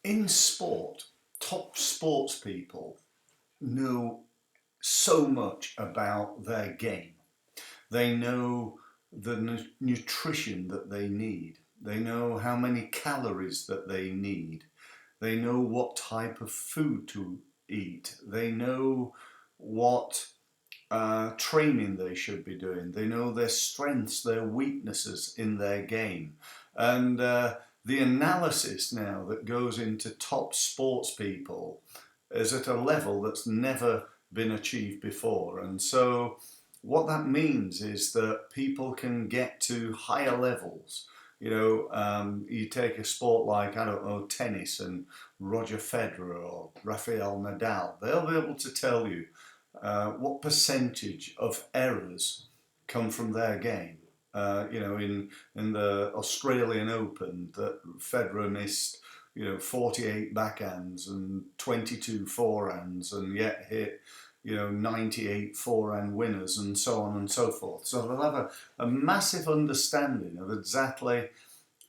In sport, top sports people know so much about their game. They know the nutrition that they need. They know how many calories that they need. They know what type of food to eat. They know what training they should be doing. They know their strengths, their weaknesses in their game. And the analysis now that goes into top sports people is at a level that's never been achieved before. And so what that means is that people can get to higher levels. You take a sport like, I don't know, tennis and Roger Federer or Rafael Nadal, they'll be able to tell you what percentage of errors come from their game. In the Australian Open, that Federer missed, 48 backhands and 22 forehands, and yet hit, 98 forehand winners, and so on and so forth. So they'll have a massive understanding of exactly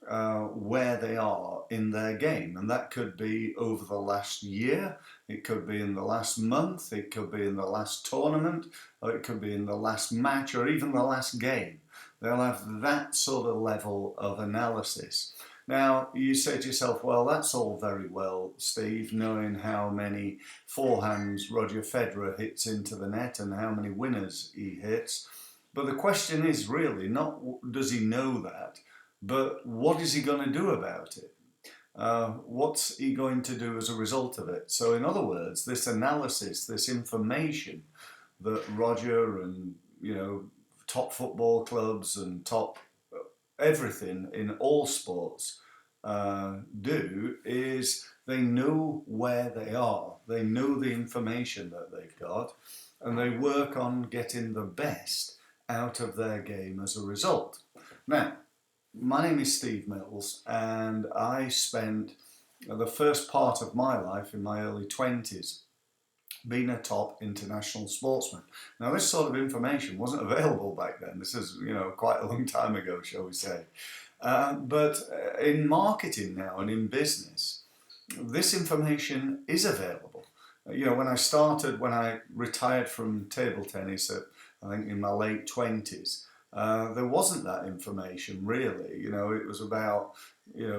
where they are in their game, and that could be over the last year, it could be in the last month, it could be in the last tournament, or it could be in the last match, or even the last game. They'll have that sort of level of analysis. Now, you say to yourself, well, that's all very well, Steve, knowing how many forehands Roger Federer hits into the net and how many winners he hits. But the question is really not does he know that, but what is he going to do about it? What's he going to do as a result of it? So in other words, this analysis, this information that Roger and, top football clubs and top everything in all sports do is they know where they are. They know the information that they've got, and they work on getting the best out of their game as a result. Now, my name is Steve Mills, and I spent the first part of my life in my early 20s being a top international sportsman. Now, this sort of information wasn't available back then. This is, quite a long time ago, shall we say. But in marketing now and in business, this information is available. When I retired from table tennis at, I think, in my late 20s, there wasn't that information really. It was about,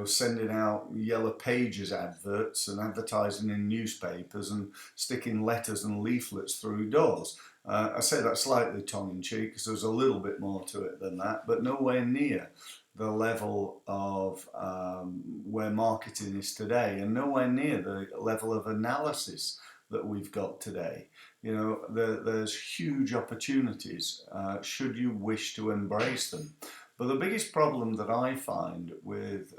sending out Yellow Pages adverts and advertising in newspapers and sticking letters and leaflets through doors. I say that slightly tongue-in-cheek because there's a little bit more to it than that, but nowhere near the level of where marketing is today, and nowhere near the level of analysis that we've got today. There's huge opportunities should you wish to embrace them. But the biggest problem that I find with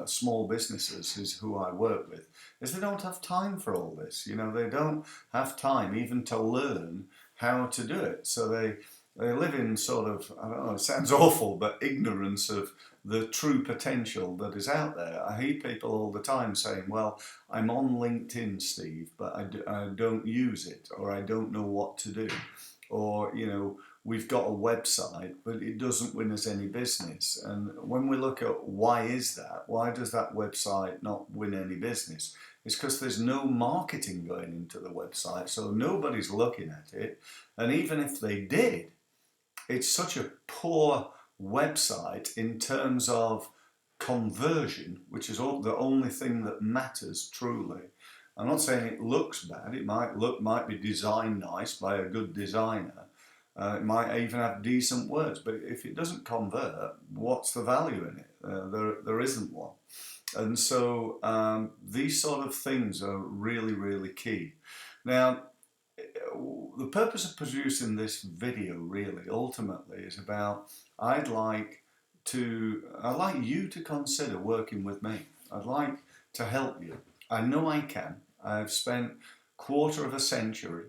small businesses is who I work with is they don't have time for all this. They don't have time even to learn how to do it. So they live in sort of, I don't know, it sounds awful, but ignorance of the true potential that is out there. I hear people all the time saying, well, I'm on LinkedIn, Steve, but I don't use it, or I don't know what to do. Or, we've got a website, but it doesn't win us any business. And when we look at why is that, why does that website not win any business? It's because there's no marketing going into the website, so nobody's looking at it. And even if they did, it's such a poor website in terms of conversion, which is the only thing that matters truly. I'm not saying it looks bad. It might be designed nice by a good designer. It might even have decent words, but if it doesn't convert, what's the value in it? There isn't one. And so these sort of things are really, really key. Now, the purpose of producing this video really ultimately is about I'd like you to consider working with me. I'd like to help you. I know I can. I've spent quarter of a century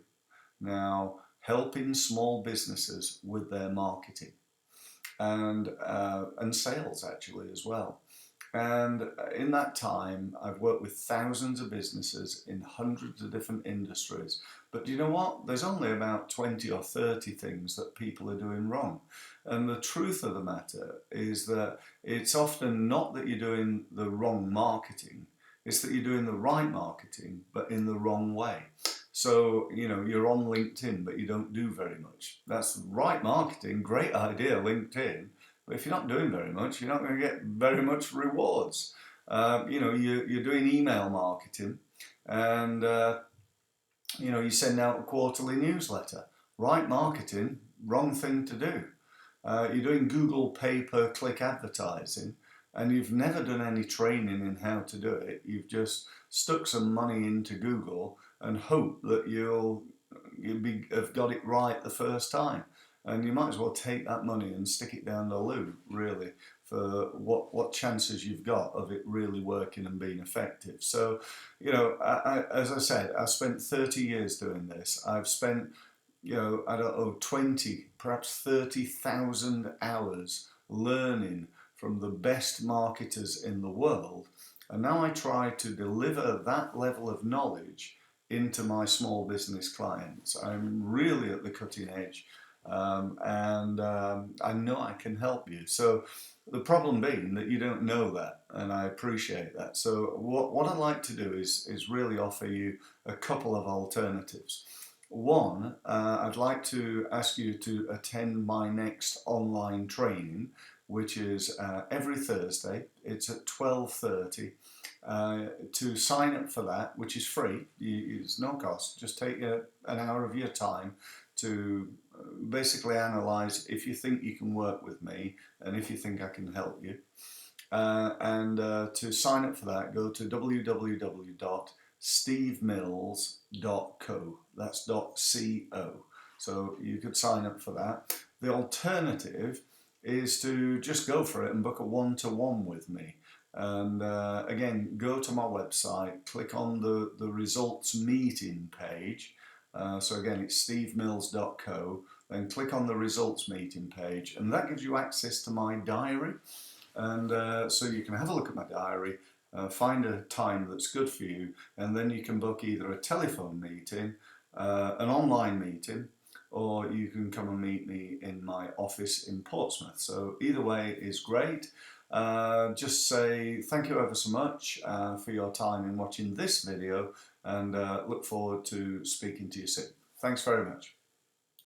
now helping small businesses with their marketing and sales actually as well. And in that time, I've worked with thousands of businesses in hundreds of different industries. But do you know what? There's only about 20 or 30 things that people are doing wrong. And the truth of the matter is that it's often not that you're doing the wrong marketing. It's that you're doing the right marketing, but in the wrong way. So, you're on LinkedIn, but you don't do very much. That's right marketing, great idea, LinkedIn. But if you're not doing very much, you're not going to get very much rewards. You're doing email marketing, and you send out a quarterly newsletter. Right marketing, wrong thing to do. You're doing Google pay-per-click advertising, and you've never done any training in how to do it. You've just stuck some money into Google and hope that you'll have got it right the first time. And you might as well take that money and stick it down the loo, really, for what chances you've got of it really working and being effective. So, as I said, I've spent 30 years doing this. I've spent, I don't know, 20, perhaps 30,000 hours learning from the best marketers in the world. And now I try to deliver that level of knowledge into my small business clients. I'm really at the cutting edge, and I know I can help you. So the problem being that you don't know that, and I appreciate that. So what I'd like to do is really offer you a couple of alternatives. One, I'd like to ask you to attend my next online training, which is every Thursday. It's at 12:30. To sign up for that, which is free, it's no cost. Just take an hour of your time to basically analyse if you think you can work with me and if you think I can help you. And to sign up for that, go to www.stevemills.co. That's .co. So you could sign up for that. The alternative is to just go for it and book a one-to-one with me. And again, go to my website, click on the results meeting page. So again, it's stevemills.co. Then click on the results meeting page, and that gives you access to my diary. And so you can have a look at my diary, find a time that's good for you, and then you can book either a telephone meeting, an online meeting, or you can come and meet me in my office in Portsmouth. So either way is great. Just say thank you ever so much for your time in watching this video, and look forward to speaking to you soon. Thanks very much.